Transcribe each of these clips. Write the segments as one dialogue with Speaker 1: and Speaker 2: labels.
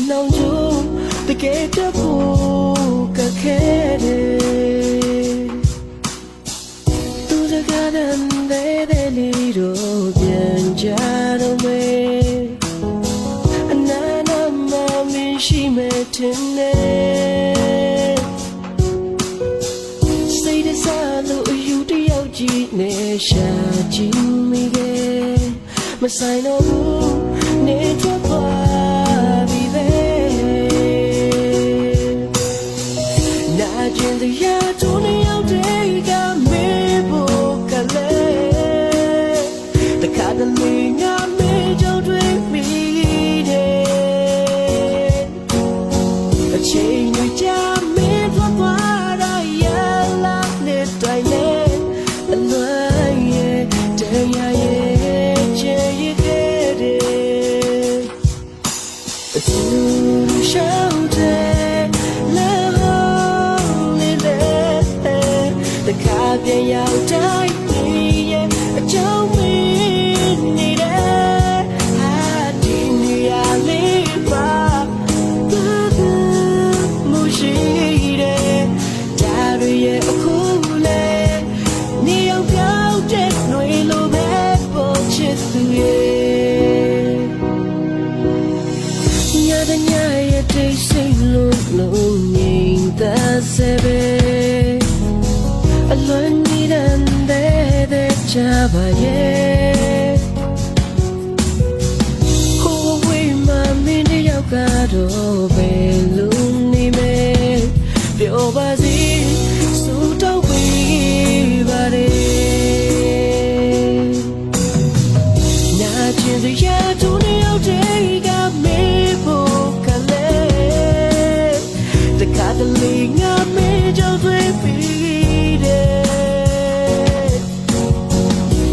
Speaker 1: နောင်ကျိုးတကယ်တဖို့ကခဲတယ်သူစကားတမ်းတဲ့လေးတို့ပြန်ကြတော့မယ်အနာနာမမင်းရှိမဲ့တင်နေစိတ်တစားလို့အယူတယောက်ကြီးနဲ့ရှာကြည့်မိခဲ့မဆိုင်တော့ဘူးနေထွက်သွားပြီပဲနာကျင်တရားတို့နှစ်ယောက်တည်းကမေးဖို့ကလေးတခါတလေငါမေးကြတွေးမိတယ်အချိန်တွေကြာမင်းထွက်သွားတာရလာတဲ့တိုင်နဲ့အလွန်ရဲ့တရားရဲ့ချေရခဲ့တယ်အတူရှောင်းတဲ့လေလေးတခါပြန်ရောက်တိုင်းရဲ့အကြောင်းမင်းနေတယ်ဟာဒီနေရာလေးပါမရှိတယ်ဒါတွေရဲ့အခုလေနေရောက်ပြောက်တဲ့နှွေလိုပဲပေါ်ချစ်သူရဲ့ညတဲ့ညရဲ့တိတ်ဆိတ်လို့လုံးငိမ့်သက်စေပဲအလွန်နေတဲ့ချပါရဲ့ဟိုဝေးမှမင်းတယောက်ကတော့ဘယ်လိုနေမဲပြောပါစီစူတော့ပေးပါလေနာကျင်စရာတို့နှစ်ယောက်တည်းကမေးဖို့ကလေးတခါတလေငါမေးကြတွေးပြီးတယ်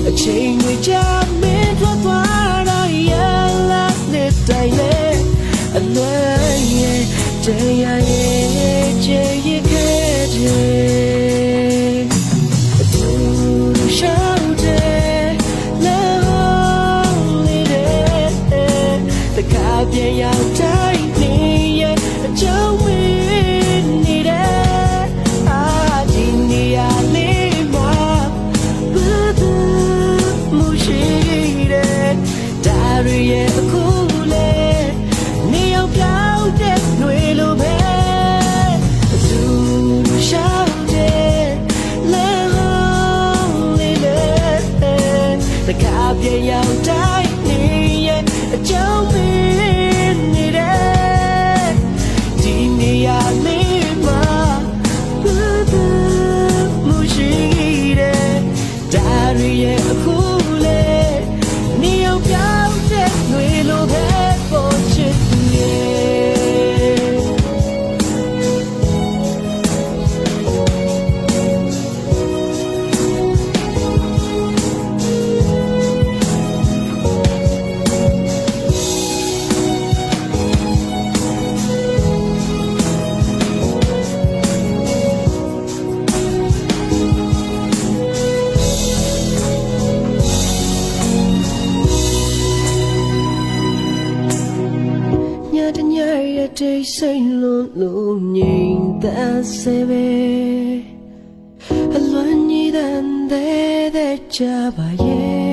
Speaker 1: အချိန်တွေကြာမင်းထွက်သွားတာရလာတဲ့တိုင်နဲ့အလွန်ရဲ့တရားရဲ့ချေရခဲ့တယ်အတူရှောင်းတဲ့လေလေးတခါပြန်ရောက်တိုင်းနေရဲ့အကြောင်းမင်းနေတယ်အာဒီနေရာလေးမှာမရှိတယ်ဒါတွေရဲ့အခုလေနေရောက်ပြောက်တဲ့နှွေလိုပဲအတူရှောင်းတဲ့လေလေးတခါပြန်ရောက်တိုင်းနေရဲ့အကြောင်းမင်းနေတယ်ဒီနေရာလေးမှာမရှိတယ်ဒါတွေရဲ့အခုလေနေရောက်ပြောက်တဲ့နှွေလိုပဲပေါ်ချစ်သူရဲ့တိတ်ဆိတ်လို့ငြိမ်သက်စေပဲအလွန်ကြီးတဲ့ကြပါရဲ့